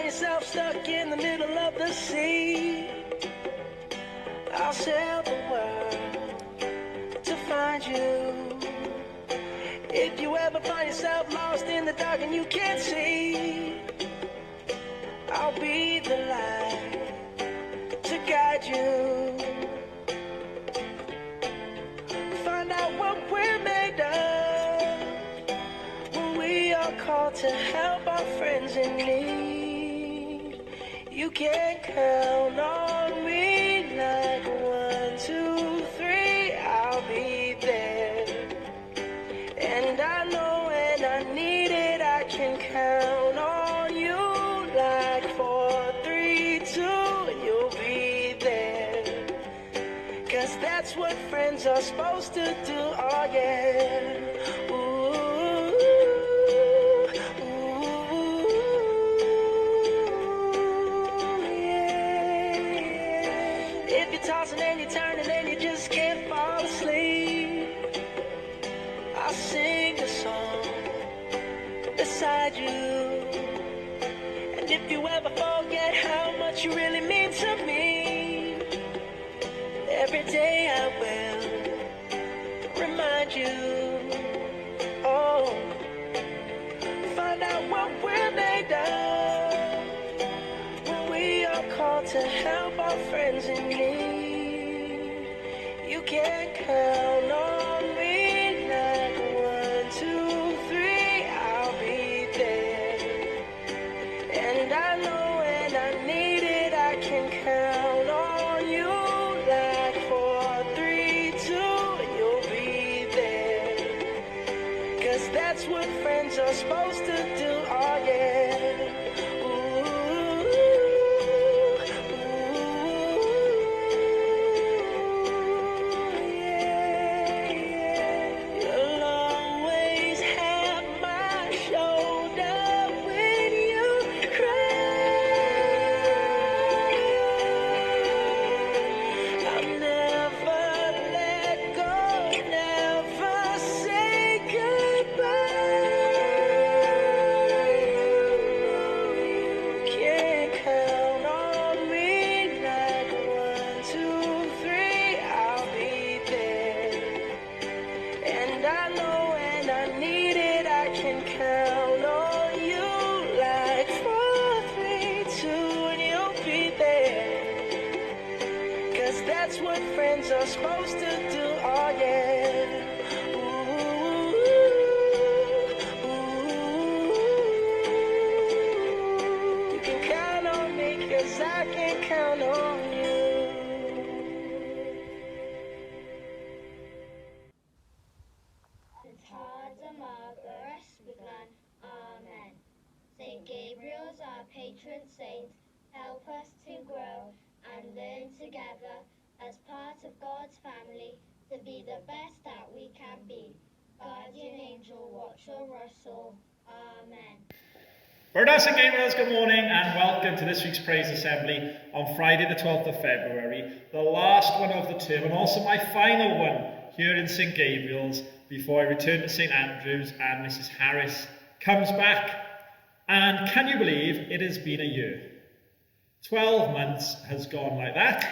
yourself stuck in the middle of the sea, I'll sail the world to find you. If you ever find yourself lost in the dark and you can't see, I'll be the light to guide you. Find out what we're made of when we are called to help our friends in need. You can count on me like 1, 2, 3, I'll be there. And I know when I need it, I can count on you like 4, 3, 2, and you'll be there. 'Cause that's what friends are supposed to do, oh yeah. If you're tossing and you're turning and you just can't fall asleep, I'll sing a song beside you. And if you ever forget how much you really mean to me, every day I will remind you. Oh, find out what we're made of when we are called to help our friends in need. You can count on me like 1, 2, 3, I'll be there. And I know when I need it, I can count on you like 4, 3, 2, and you'll be there. 'Cause that's what friends are supposed to do, oh yeah. You'll always have my shoulder when you cry. I'll never let go, never say goodbye. You can count on me like 1, 2, 3, I'll be there. And I know when I need it, I can count on you like 4, 3, 2, and you'll be there. 'Cause that's what friends are supposed to do, oh yeah. You can count on me 'cause I can count on you. Amen. Saint Gabriel's our patron saint. Help us to grow and learn together as part of God's family to be the best that we can be. Guardian angel, watch over us all. Amen. Bernard St. Gabriel's, good morning and welcome to this week's Praise Assembly on Friday the 12th of February, the last one of the term and also my final one here in St. Gabriel's before I return to St. Andrew's and Mrs. Harris comes back. And can you believe it has been a year? 12 months has gone like that,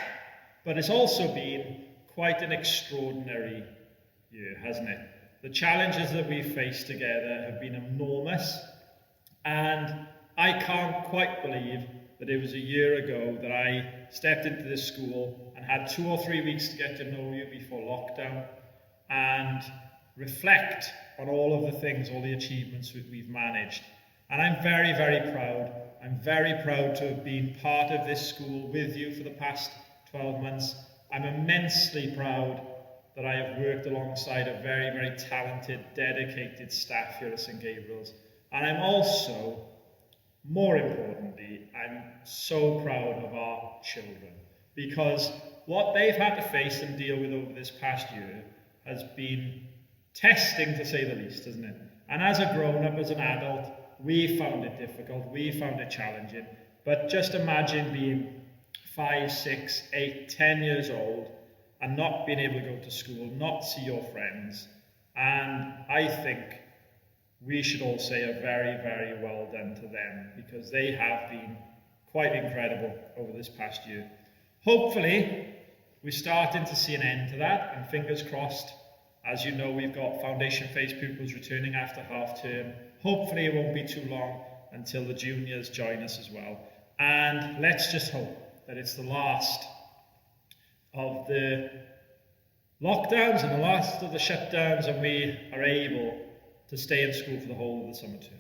but it's also been quite an extraordinary year, hasn't it? The challenges that we've faced together have been enormous. And I can't quite believe that it was a year ago that I stepped into this school and had 2 or 3 weeks to get to know you before lockdown and reflect on all of the things, all the achievements that we've managed. And I'm very, very proud. I'm very proud to have been part of this school with you for the past 12 months. I'm immensely proud that I have worked alongside a very, very talented, dedicated staff here at St. Gabriel's. And I'm also, more importantly, I'm so proud of our children, because what they've had to face and deal with over this past year has been testing, to say the least, hasn't it? And as a grown-up, as an adult, we found it difficult, we found it challenging. But just imagine being 5, 6, 8, 10 years old and not being able to go to school, not see your friends. And I think we should all say a very, very well done to them, because they have been quite incredible over this past year. Hopefully, we're starting to see an end to that, and fingers crossed. As you know, we've got foundation phase pupils returning after half term. Hopefully it won't be too long until the juniors join us as well. And let's just hope that it's the last of the lockdowns and the last of the shutdowns, and we are able to stay in school for the whole of the summer term.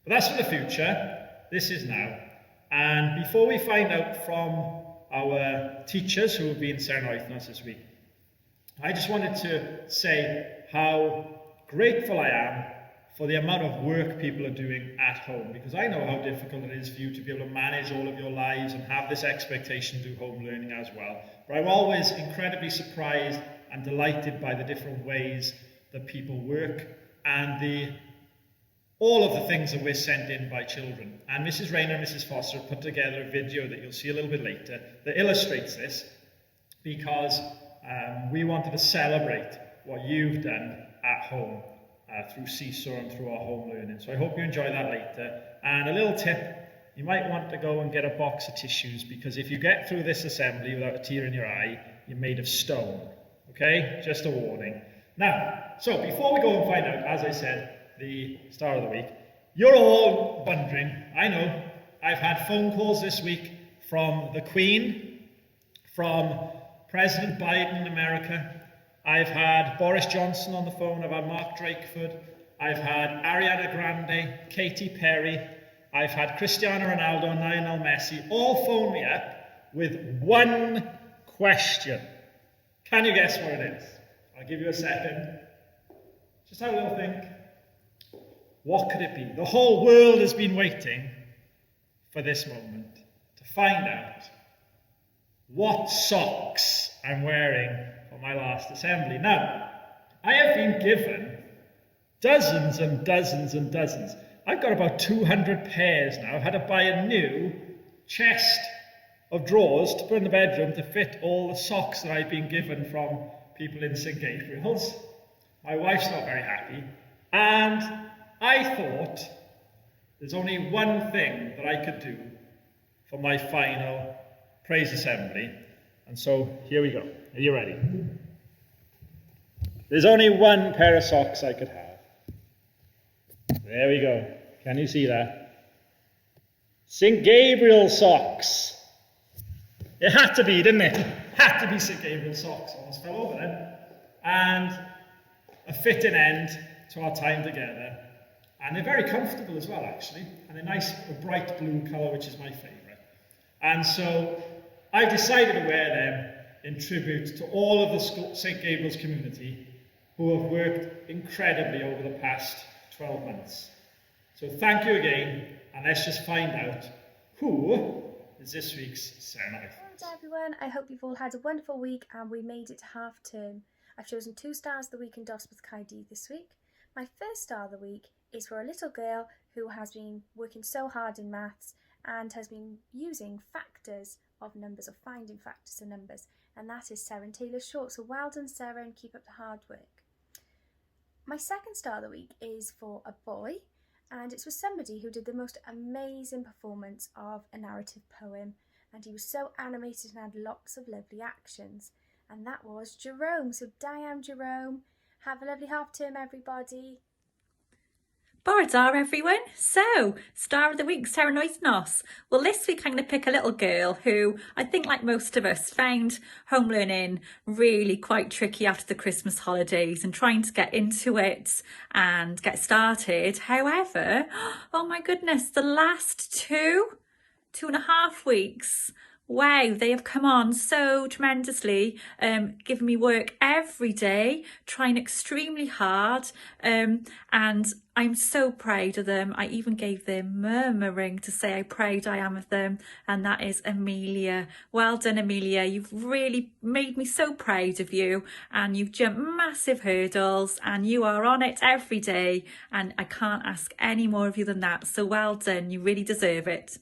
But that's for the future. This is now. And before we find out from our teachers who have been celebrating us this week, I just wanted to say how grateful I am for the amount of work people are doing at home, because I know how difficult it is for you to be able to manage all of your lives and have this expectation to do home learning as well. But I'm always incredibly surprised and delighted by the different ways that people work and all of the things that we're sent in by children. And Mrs. Rayner and Mrs. Foster have put together a video that you'll see a little bit later that illustrates this, because we wanted to celebrate what you've done at home through Seesaw and through our home learning. So I hope you enjoy that later. And a little tip, you might want to go and get a box of tissues, because if you get through this assembly without a tear in your eye, you're made of stone. Okay? Just a warning. Now, so before we go and find out, as I said, the star of the week, you're all wondering, I know, I've had phone calls this week from the Queen, from President Biden in America. I've had Boris Johnson on the phone. I've had Mark Drakeford. I've had Ariana Grande, Katy Perry. I've had Cristiano Ronaldo and Lionel Messi all phone me up with one question. Can you guess what it is? I'll give you a second. Just have a little think. What could it be? The whole world has been waiting for this moment to find out what socks I'm wearing for my last assembly. Now, I have been given dozens and dozens and dozens. I've got about 200 pairs now. I've had to buy a new chest of drawers to put in the bedroom to fit all the socks that I've been given from people in St. Gabriel's. My wife's not very happy. And I thought there's only one thing that I could do for my final praise assembly. And so here we go. Are you ready? There's only one pair of socks I could have. There we go. Can you see that? St. Gabriel socks. It had to be, didn't it? Had to be St. Gabriel socks. Almost fell over then. And a fitting end to our time together. And they're very comfortable as well, actually. And a nice bright blue colour, which is my favourite. And so I decided to wear them in tribute to all of the St. Gabriel's community who have worked incredibly over the past 12 months. So thank you again, and let's just find out who is this week's Serenite. Hello everyone, I hope you've all had a wonderful week and we made it to half term. I've chosen 2 stars of the week in Dosbarth Caerdydd this week. My first star of the week is for a little girl who has been working so hard in maths and has been using factors of numbers, or finding factors of numbers, and that is Sarah Taylor Short. So well done, Sarah, and keep up the hard work. My second star of the week is for a boy, and it's for somebody who did the most amazing performance of a narrative poem, and he was so animated and had lots of lovely actions, and that was Jerome. So Diane, Jerome, have a lovely half term, everybody. Boradar everyone. So, star of the week, Sarah Noisnos. Well, this week I'm going to pick a little girl who I think, like most of us, found home learning really quite tricky after the Christmas holidays and trying to get into it and get started. However, oh my goodness, the last 2.5 weeks, wow, they have come on so tremendously, giving me work every day, trying extremely hard, and I'm so proud of them. I even gave them murmuring to say how proud I am of them, and that is Amelia. Well done, Amelia. You've really made me so proud of you, and you've jumped massive hurdles, and you are on it every day, and I can't ask any more of you than that. So well done. You really deserve it.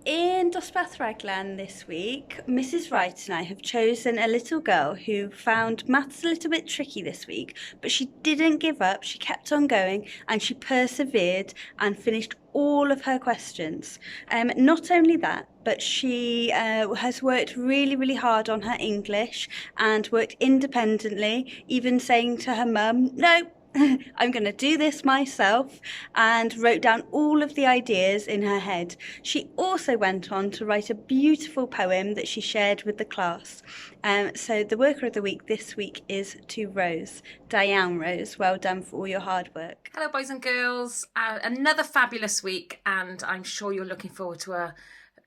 In Dosbarth Raglan this week, Mrs. Wright and I have chosen a little girl who found maths a little bit tricky this week, but she didn't give up, she kept on going and she persevered and finished all of her questions. Not only that, but she has worked really, really hard on her English and worked independently, even saying to her mum, no, I'm going to do this myself, and wrote down all of the ideas in her head. She also went on to write a beautiful poem that she shared with the class. So the worker of the week this week is to Rose. Diane Rose, well done for all your hard work. Hello boys and girls, another fabulous week, and I'm sure you're looking forward to a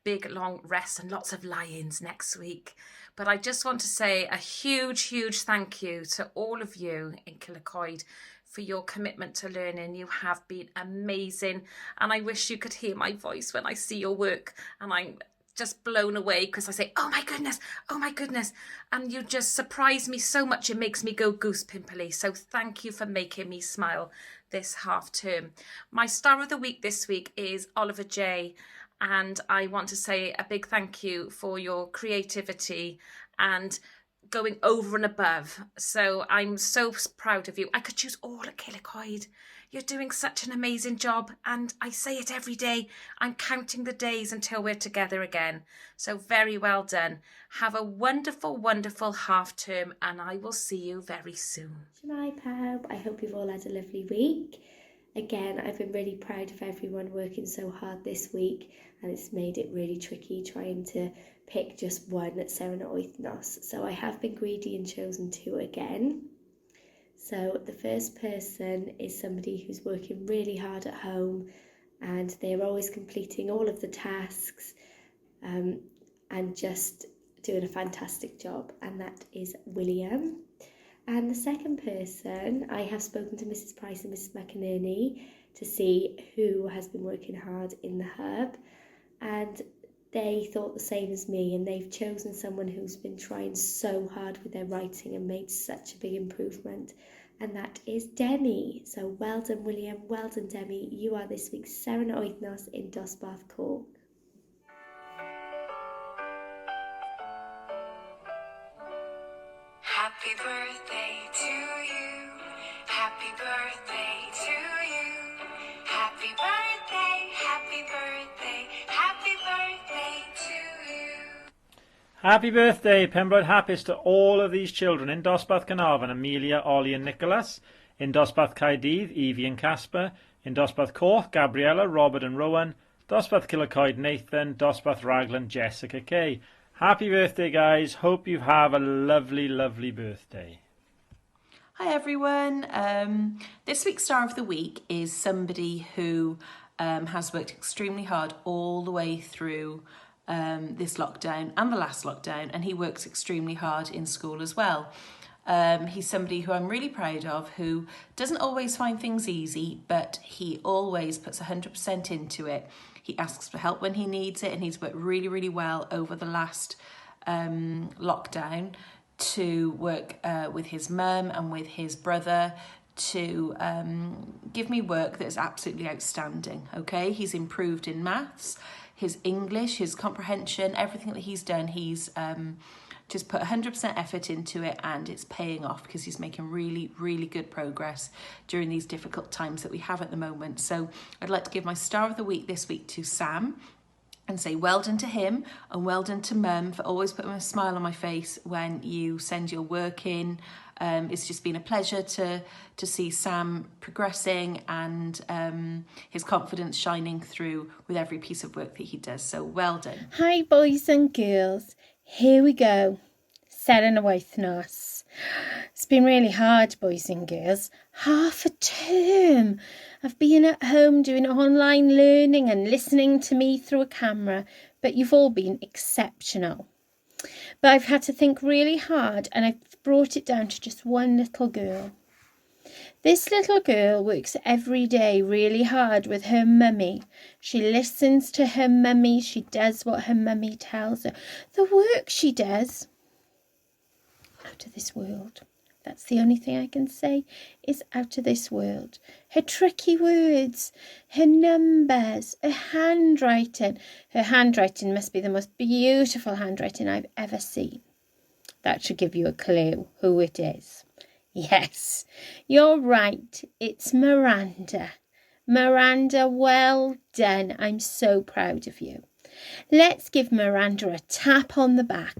big long rest and lots of lie-ins next week. But I just want to say a huge thank you to all of you in Kilcoed for your commitment to learning. You have been amazing, and I wish you could hear my voice when I see your work, and I'm just blown away because I say, oh my goodness, and you just surprise me so much. It makes me go goose pimply. So thank you for making me smile this half term. My star of the week this week is Oliver J, and I want to say a big thank you for your creativity and going over and above. So I'm so proud of you. I could choose all at Kilcoed. You're doing such an amazing job, and I say it every day. I'm counting the days until we're together again. So very well done. Have a wonderful half term, and I will see you very soon. Shemai Pab, I hope you've all had a lovely week. Again, I've been really proud of everyone working so hard this week, and it's made it really tricky trying to pick just one at Serena Oithnos. So I have been greedy and chosen 2 again. So the first person is somebody who's working really hard at home, and they're always completing all of the tasks and just doing a fantastic job, and that is William. And the second person, I have spoken to Mrs. Price and Mrs. McInerney to see who has been working hard in the hub, and they thought the same as me, and they've chosen someone who's been trying so hard with their writing and made such a big improvement, and that is Demi. So well done William, well done Demi, you are this week's Serena Oithnos in Dosbarth Cork. Happy birthday to you. Happy birthday to you. Happy birthday, happy birthday, happy birthday to you. Happy birthday, Pembroke Happies, to all of these children in Dosbarth Carnarvon, Amelia, Ollie and Nicholas, in Dosbarth Caerdydd, Evie and Casper, in Dosbarth Cork, Gabriella, Robert and Rowan, Dosbarth Kilcoed, Nathan, Dosbarth Raglan, Jessica Kay. Happy birthday, guys. Hope you have a lovely birthday. Hi, everyone. This week's Star of the Week is somebody who has worked extremely hard all the way through this lockdown and the last lockdown, and he works extremely hard in school as well. He's somebody who I'm really proud of, who doesn't always find things easy, but he always puts 100% into it. He asks for help when he needs it, and he's worked really well over the last lockdown to work with his mum and with his brother to give me work that is absolutely outstanding. Okay, he's improved in maths, his English, his comprehension, everything that he's done. He's just put 100% effort into it, and it's paying off because he's making really good progress during these difficult times that we have at the moment. So I'd like to give my Star of the Week this week to Sam and say well done to him and well done to Mum for always putting a smile on my face when you send your work in. It's just been a pleasure to see Sam progressing and his confidence shining through with every piece of work that he does. So well done. Hi boys and girls, here we go. Serena Oithnos. It's been really hard, boys and girls. Half a term of being at home doing online learning and listening to me through a camera, but you've all been exceptional. But I've had to think really hard, and I've brought it down to just one little girl. This little girl works every day really hard with her mummy. She listens to her mummy. She does what her mummy tells her. The work she does, out of this world. That's the only thing I can say, is out of this world. Her tricky words, her numbers, her handwriting. Her handwriting must be the most beautiful handwriting I've ever seen. That should give you a clue who it is. Yes, you're right. It's Miranda. Miranda, well done. I'm so proud of you. Let's give Miranda a tap on the back.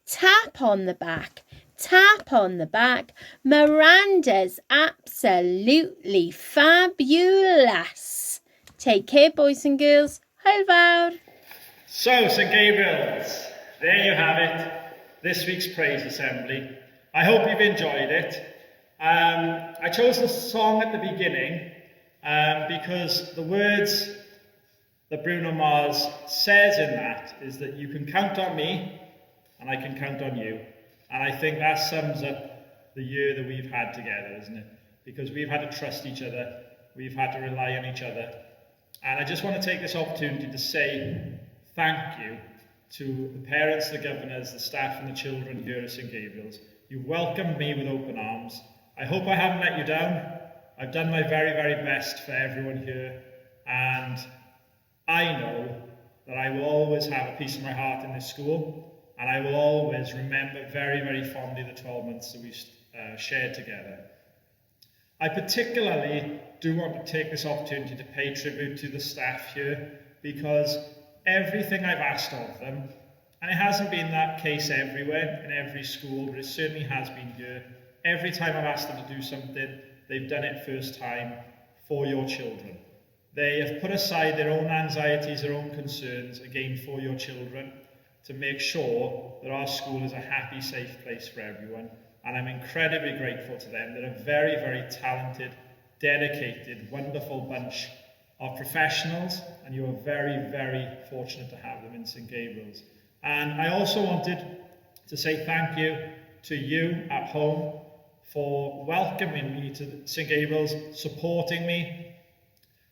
Tap on the back. Tap on the back. Miranda's absolutely fabulous. Take care, boys and girls. Hwyl. So, St Gabriel's, there you have it. This week's Praise Assembly. I hope you've enjoyed it. I chose the song at the beginning because the words that Bruno Mars says in that is that you can count on me and I can count on you. And I think that sums up the year that we've had together, isn't it? Because we've had to trust each other, we've had to rely on each other. And I just want to take this opportunity to say thank you to the parents, the governors, the staff and the children here at St Gabriel's. You've welcomed me with open arms. I hope I haven't let you down. I've done my very, very best for everyone here. And I know that I will always have a piece of my heart in this school. And I will always remember very, very fondly the 12 months that we've shared together. I particularly do want to take this opportunity to pay tribute to the staff here, because everything I've asked of them, and it hasn't been that case everywhere, in every school, but it certainly has been here. Every time I've asked them to do something, they've done it first time for your children. They have put aside their own anxieties, their own concerns, again for your children, to make sure that our school is a happy, safe place for everyone. And I'm incredibly grateful to them. They're a very, very talented, dedicated, wonderful bunch of professionals, and you are very, very fortunate to have them in St Gabriel's. And I also wanted to say thank you to you at home for welcoming me to St Gabriel's, supporting me.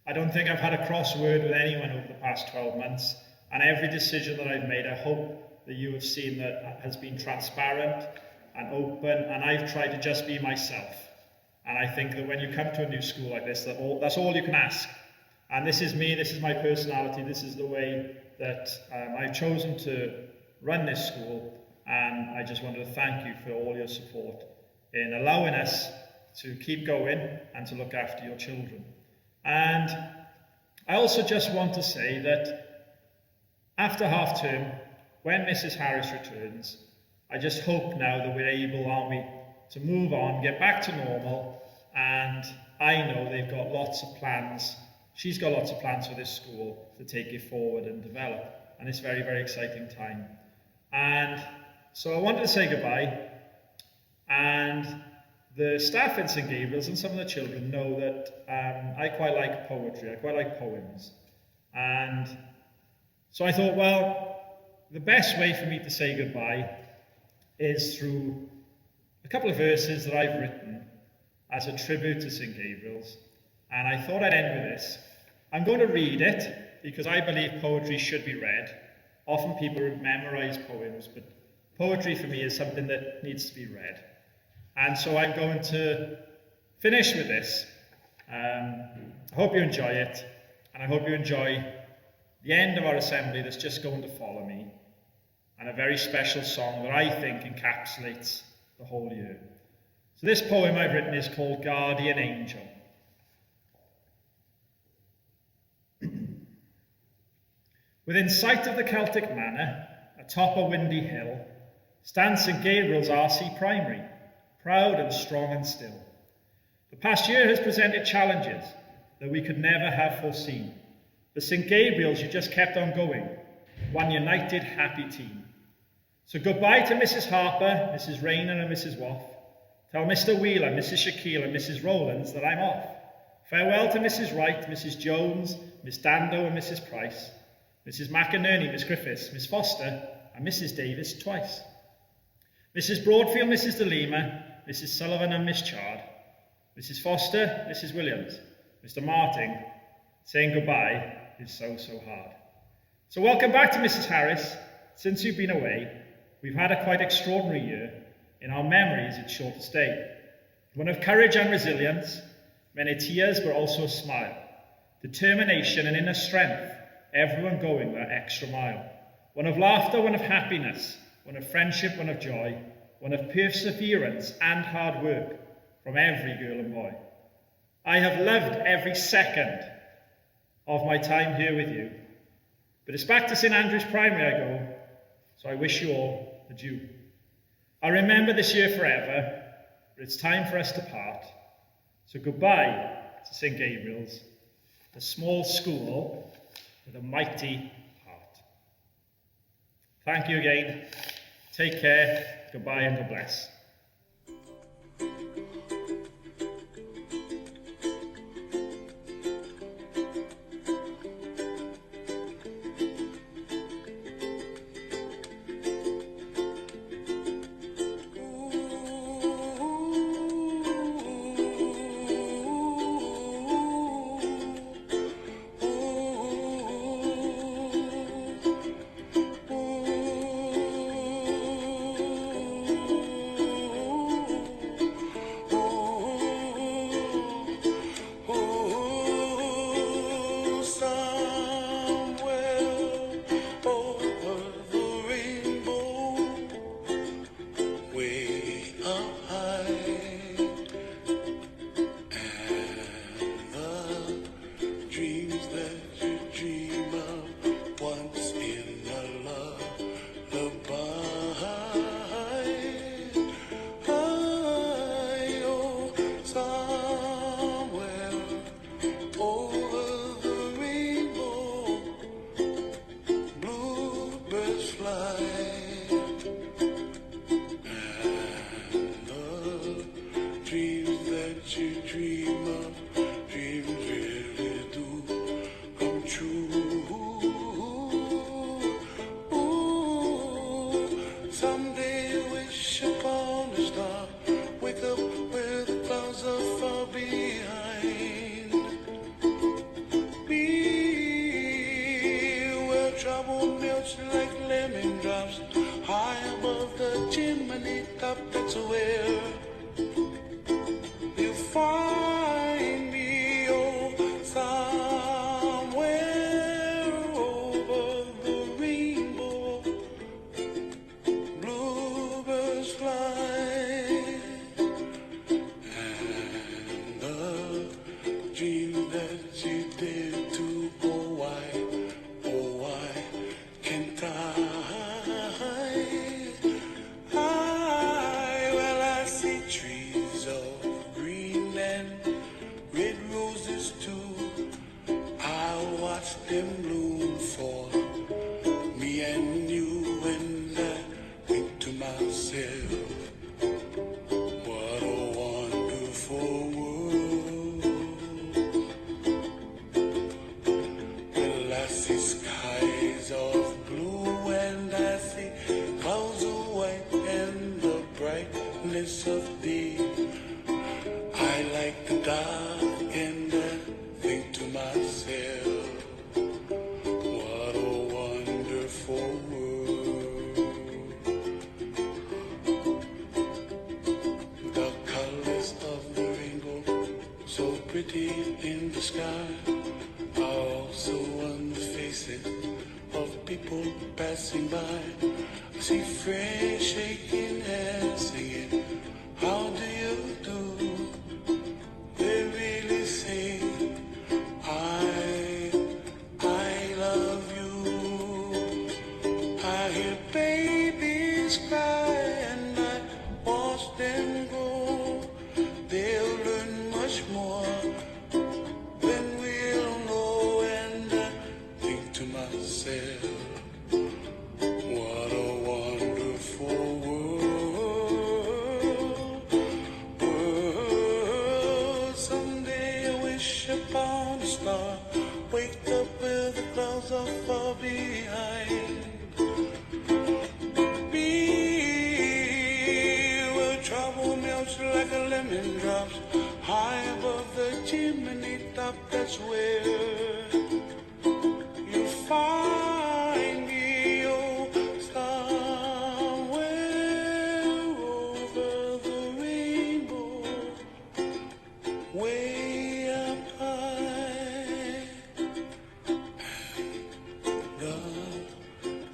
I don't think I've had a cross word with anyone over the past 12 months. And every decision that I've made, I hope that you have seen that has been transparent and open, and I've tried to just be myself. And I think that when you come to a new school like this, that's all you can ask. And this is me, this is my personality, this is the way that I've chosen to run this school. And I just wanted to thank you for all your support in allowing us to keep going and to look after your children. And I also just want to say that after half term, when Mrs. Harris returns, I just hope now that we're able, aren't we, to move on, get back to normal, and I know they've got lots of plans. She's got lots of plans for this school to take it forward and develop, and it's a very, very exciting time. And so I wanted to say goodbye, and the staff in St Gabriel's and some of the children know that I quite like poetry, I quite like poems, and so I thought, well, the best way for me to say goodbye is through a couple of verses that I've written as a tribute to St Gabriel's. And I thought I'd end with this. I'm going to read it because I believe poetry should be read. Often people memorize poems, but poetry for me is something that needs to be read. And so I'm going to finish with this. I hope you enjoy it, and I hope you enjoy the end of our assembly that's just going to follow me, and a very special song that I think encapsulates the whole year. So this poem I've written is called Guardian Angel. Within sight of the Celtic Manor, atop a windy hill, stands St Gabriel's RC Primary, proud and strong and still. The past year has presented challenges that we could never have foreseen. But St Gabriel's, you just kept on going, one united, happy team. So goodbye to Mrs. Harper, Mrs. Rayner and Mrs. Waff. Tell Mr. Wheeler, Mrs. Shaquille and Mrs. Rowlands that I'm off. Farewell to Mrs. Wright, Mrs. Jones, Miss Dando and Mrs. Price, Mrs. McInerney, Miss Griffiths, Miss Foster and Mrs. Davis twice. Mrs. Broadfield, Mrs. De Lima, Mrs. Sullivan and Miss Chard, Mrs. Foster, Mrs. Williams, Mr. Martin. Saying goodbye is so, so hard. So welcome back to Mrs. Harris. Since you've been away, we've had a quite extraordinary year. In our memories, it's short to stay. One of courage and resilience, many tears but also a smile, determination and inner strength, everyone going that extra mile. One of laughter, one of happiness, one of friendship, one of joy, one of perseverance and hard work from every girl and boy. I have loved every second of my time here with you, but it's back to St Andrew's Primary I go, so I wish you all adieu. I'll remember this year forever, but it's time for us to part. So goodbye to St Gabriel's, the small school with a mighty heart. Thank you again. Take care. Goodbye and God bless.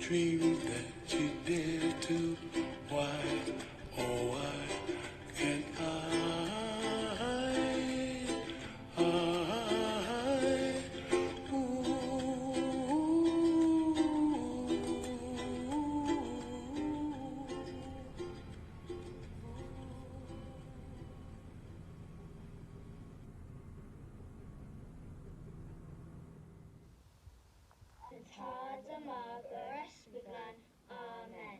dreams that you dare to. Why, oh why can't Amen.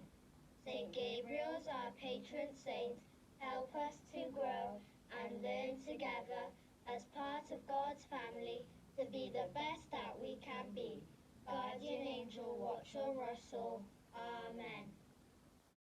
Saint Gabriel's our patron saint, help us to grow and learn together as part of God's family to be the best that we can be. Guardian angel, watch over us all. Amen.